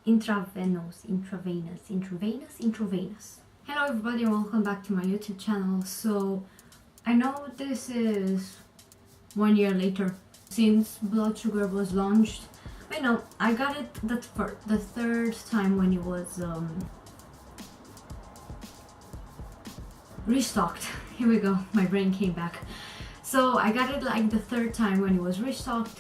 intravenous. Hello everybody and welcome back to my YouTube channel. So I know this is 1 year later since blood sugar was launched. I know I got it the third time when it was restocked. Here we go, my brain came back. So I got it like the third time when it was restocked,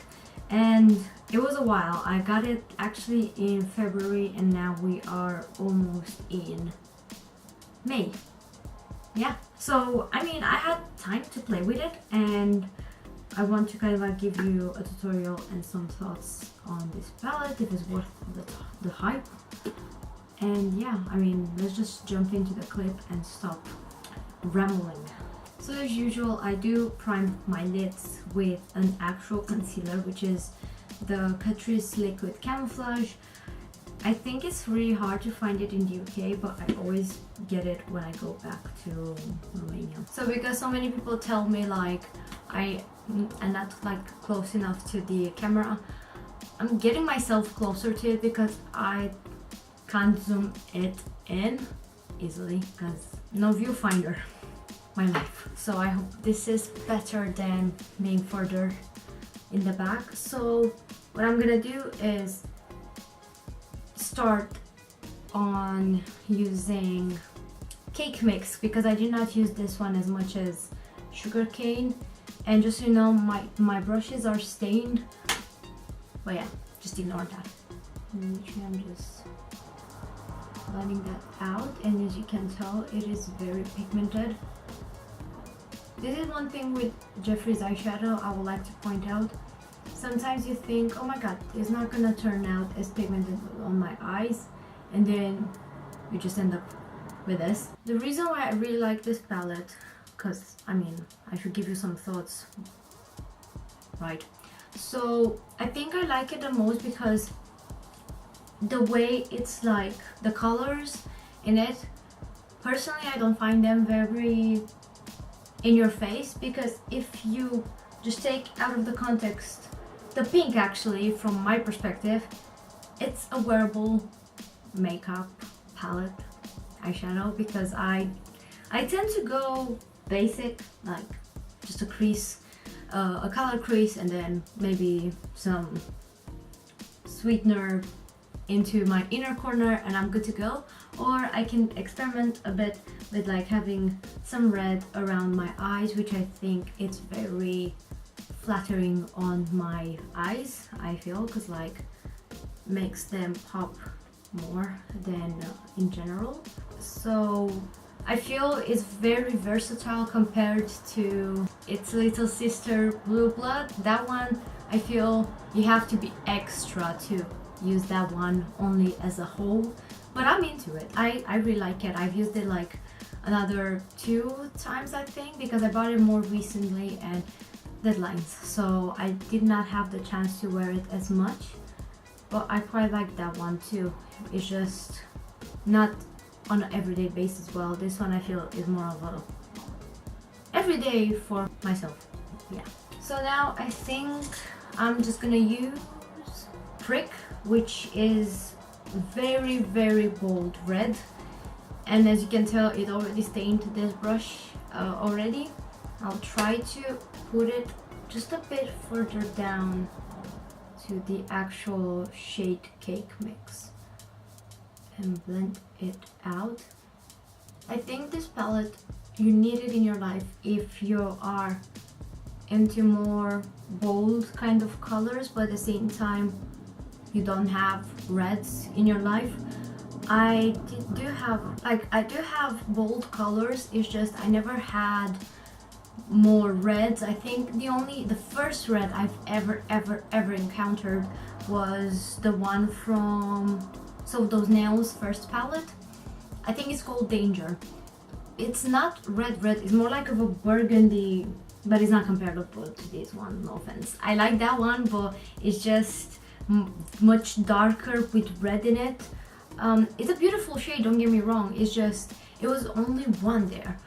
and it was a while. I got it actually in February and now we are almost in May. Yeah, so I mean I had time to play with it and I want to kind of like give you a tutorial and some thoughts on this palette, if it's worth the hype. And yeah, I mean let's just jump into the clip and stop rambling. So as usual, I do prime my lids with an actual concealer, which is the Catrice Liquid Camouflage. I think it's really hard to find it in the UK, but I always get it when I go back to Romania. So because so many people tell me like I am not like close enough to the camera, I'm getting myself closer to it because I can't zoom it in easily because no viewfinder. My life. So I hope this is better than being further in the back. So what I'm gonna do is start on using cake mix because I did not use this one as much as sugarcane, and just so you know, my brushes are stained, but yeah, just ignore that. Literally I'm just blending that out, and as you can tell it is very pigmented. This is one thing with Jeffree's eyeshadow I would like to point out. Sometimes you think, oh my god, it's not gonna turn out as pigmented on my eyes, and then you just end up with this. The reason why I really like this palette, because I mean I should give you some thoughts, right? So I think I like it the most because the way it's like the colors in it, personally I don't find them very in your face, because if you just take out of the context the pink, actually from my perspective it's a wearable makeup palette eyeshadow, because I tend to go basic, like just a crease, a color crease, and then maybe some sweetener into my inner corner and I'm good to go. Or I can experiment a bit with like having some red around my eyes, which I think it's very flattering on my eyes, I feel, because like makes them pop more than in general. So I feel it's very versatile compared to its little sister Blue Blood. That one I feel you have to be extra to use that one only as a whole, but I'm into it. I really like it. I've used it like another 2 times I think, because I bought it more recently and deadlines, so I did not have the chance to wear it as much, but I quite like that one too. It's just not on an everyday basis. Well, this one I feel is more of a everyday for myself. Yeah, so now I think I'm just gonna use Prick, which is very bold red, and as you can tell it already stained this brush already. I'll try to put it just a bit further down to the actual shade cake mix and blend it out. I think this palette, you need it in your life if you are into more bold kind of colors, but at the same time you don't have reds in your life. I do have bold colors, it's just I never had more reds. I think the first red I've ever encountered was the one from So Those Nails first palette. I think it's called Danger. It's not red, it's more like of a burgundy, but it's not comparable to this one, no offense. I like that one, but it's just much darker with red in it. It's a beautiful shade, don't get me wrong, it's just it was only one there.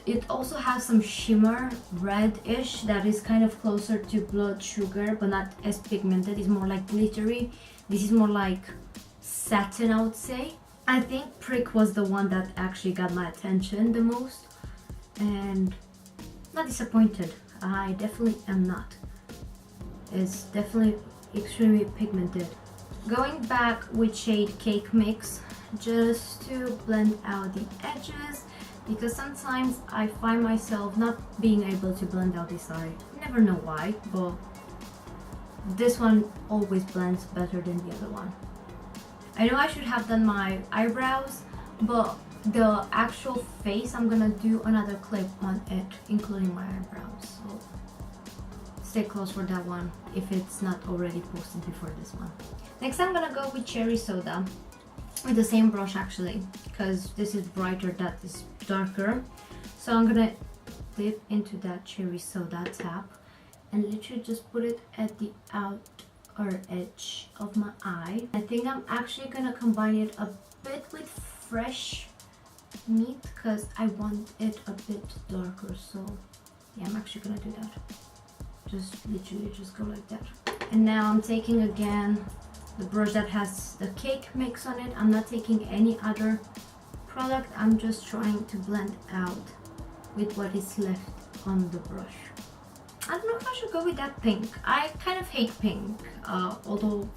It also has some shimmer red-ish that is kind of closer to blood sugar, but not as pigmented. It's more like glittery. This is more like satin, I would say. I think Prick was the one that actually got my attention the most, and not disappointed. I definitely am not. It's definitely extremely pigmented. Going back with shade Cake Mix just to blend out the edges, because sometimes I find myself not being able to blend out this eye. Never know why, but this one always blends better than the other one. I know I should have done my eyebrows, but the actual face, I'm gonna do another clip on it, including my eyebrows. So stay close for that one if it's not already posted before this one. Next, I'm gonna go with Cherry Soda with the same brush actually, because this is brighter, that is darker. So I'm gonna dip into that Cherry Soda tap and literally just put it at the outer edge of my eye. I think I'm actually gonna combine it a bit with Fresh Meat because I want it a bit darker. So yeah, I'm actually gonna do that. Just literally just go like that. And now I'm taking again the brush that has the Cake Mix on it. I'm not taking any other product. I'm just trying to blend out with what is left on the brush. I don't know if I should go with that pink. I kind of hate pink, although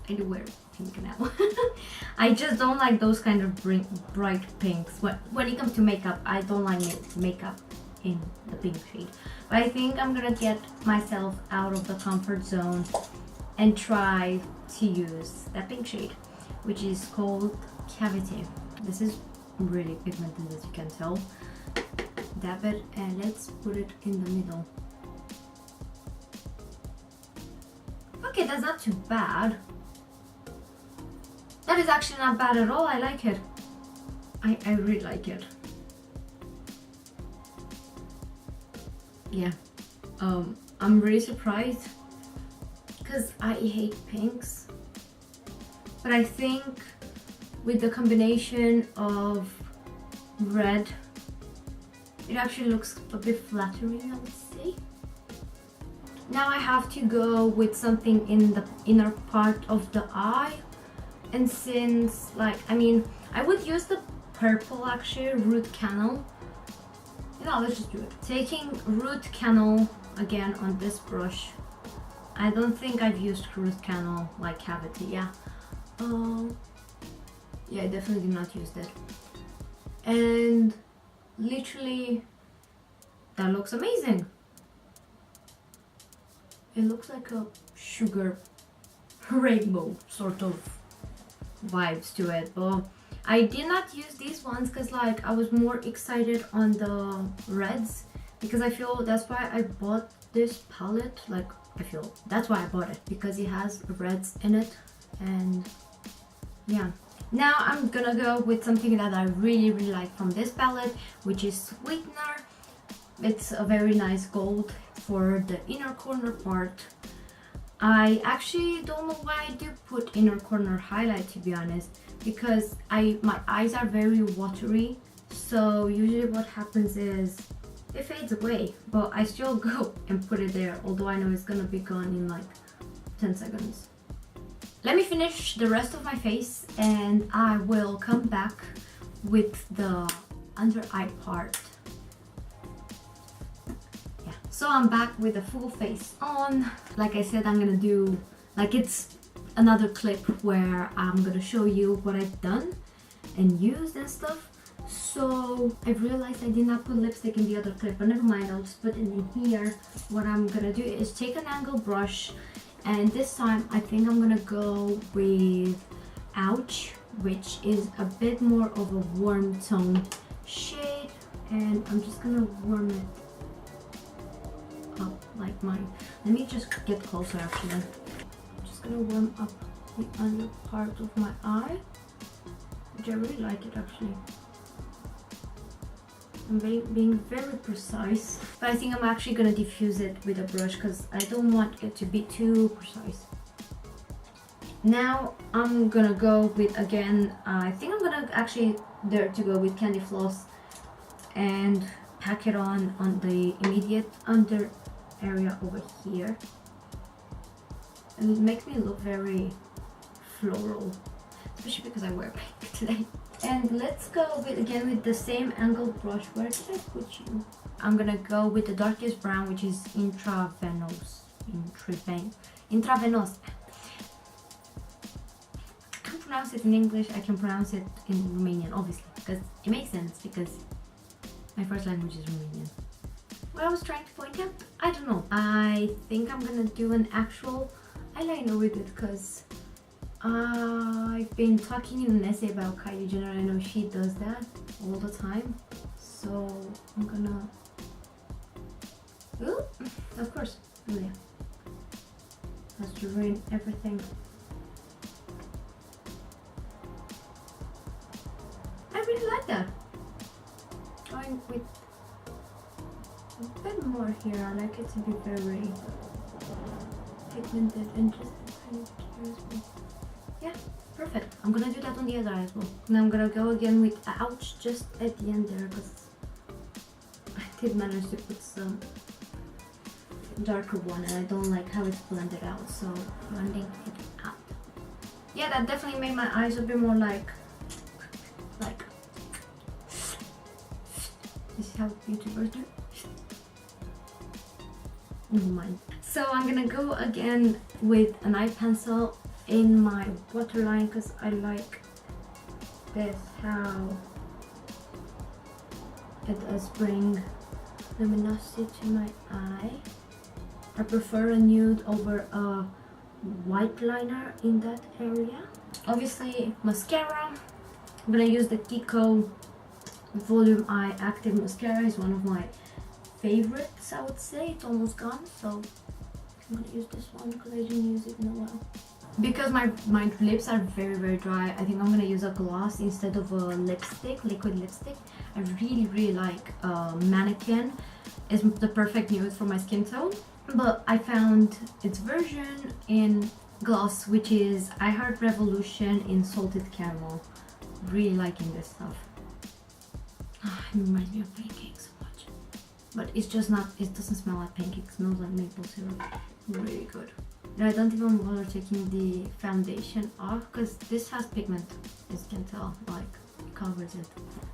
I do wear pink now. I just don't like those kind of bright pinks. When it comes to makeup, I don't like makeup in the pink shade. But I think I'm gonna get myself out of the comfort zone and try to use that pink shade, which is called Cavity. This is really pigmented, as you can tell. Dab it and let's put it in the middle. Okay, that's not too bad. That is actually not bad at all. I like it. I really like it. Yeah, I'm really surprised because I hate pinks, but I think with the combination of red, it actually looks a bit flattering, I would say. Now I have to go with something in the inner part of the eye, and since I would use the purple actually, Root Canal. No, let's just do it. Taking Root Canal again on this brush. I don't think I've used Root Canal like Cavity. Yeah, yeah, I definitely did not use that. And literally, that looks amazing. It looks like a sugar rainbow sort of vibes to it, but I did not use these ones because I was more excited on the reds, because I feel that's why I bought this palette. I feel that's why I bought it, because it has reds in it. And yeah, now I'm gonna go with something that I really like from this palette, which is Sweetener. It's a very nice gold for the inner corner part. I actually don't know why I do put inner corner highlight, to be honest, because my eyes are very watery, so usually what happens is it fades away, but I still go and put it there, although I know it's gonna be gone in 10 seconds. Let me finish the rest of my face and I will come back with the under eye part. So I'm back with the full face on. Like I said, I'm gonna do it's another clip where I'm gonna show you what I've done and used and stuff. So I realized I did not put lipstick in the other clip, but never mind, I'll just put it in here. What I'm gonna do is take an angled brush, and this time I think I'm gonna go with Ouch, which is a bit more of a warm tone shade, and I'm just gonna warm it up like mine. Let me just get closer actually. I'm just gonna warm up the under part of my eye, which I really like it actually. I'm being very precise, but I think I'm actually gonna diffuse it with a brush because I don't want it to be too precise. Now I'm gonna go with, again, I think I'm gonna actually dare to go with Candy Floss and pack it on the immediate under area over here, and it makes me look very floral. especially because I wear pink today. And let's go again with the same angled brush. Where did I put you? I'm gonna go with the darkest brown, which is intravenous. Intravenous. I can't pronounce it in English. I can pronounce it in Romanian, obviously, because it makes sense, because my first language is Romanian. What I was trying to point out, I don't know. I think I'm gonna do an actual eyeliner with it, because I've been talking in an essay about Kylie Jenner. I know she does that all the time, so I'm gonna... Ooh, of course, Julia has to ruin everything. I really like that. Going with a bit more here. I like it to be very pigmented and just kind of curious. Yeah, perfect. I'm gonna do that on the other eye as well. And I'm gonna go again with ouch just at the end there, because I did manage to put some darker one and I don't like how it's blended out, so blending it out. Yeah, that definitely made my eyes a bit more like this is how YouTubers do. Never mind. So I'm gonna go again with an eye pencil in my waterline, because I like this, how it does bring luminosity to my eye. I prefer a nude over a white liner in that area. Obviously, mascara. I'm gonna use the Kiko Volume Eye Active Mascara. It's one of my favorites, I would say. It's almost gone, so I'm gonna use this one because I didn't use it in a while. Because my lips are very dry, I think I'm gonna use a gloss instead of a lipstick, liquid lipstick. I really like Mannequin. It's the perfect nude for my skin tone. But I found its version in gloss, which is I Heart Revolution in Salted Caramel. Really liking this stuff. It reminds me of pancakes so much. But it's just not, it doesn't smell like pancakes, it smells like maple syrup. Really good. And I don't even bother taking the foundation off, because this has pigment, as you can tell, like it covers it.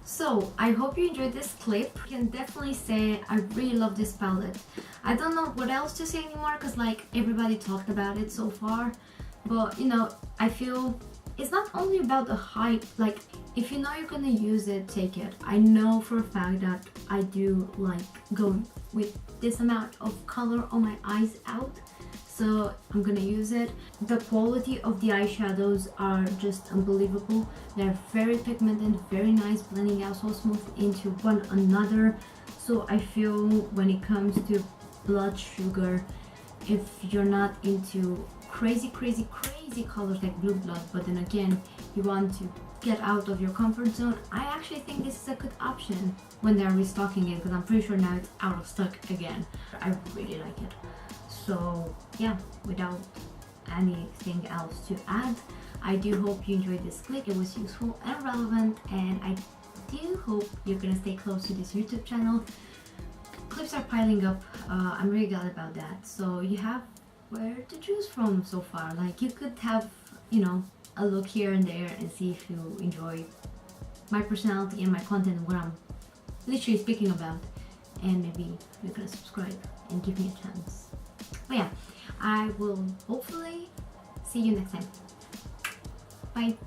So I hope you enjoyed this clip. I can definitely say I really love this palette. I don't know what else to say anymore, because like everybody talked about it so far, but you know, I feel it's not only about the hype. Like, if you know you're gonna use it, take it. I know for a fact that I do like going with this amount of color on my eyes out, so I'm gonna use it. The quality of the eyeshadows are just unbelievable. They're very pigmented, very nice, blending out so smooth into one another. So I feel when it comes to blood sugar, if you're not into crazy colors like blue blood, but then again you want to get out of your comfort zone, I actually think this is a good option when they're restocking it, because I'm pretty sure now it's out of stock again. I really like it. So yeah, without anything else to add, I do hope you enjoyed this clip. It was useful and relevant, and I do hope you're gonna stay close to this YouTube channel. Clips are piling up. I'm really glad about that. So you have where to choose from so far. Like, you could have, you know, a look here and there and see if you enjoy my personality and my content, what I'm literally speaking about, and maybe you're gonna subscribe and give me a chance. But yeah, I will hopefully see you next time. Bye.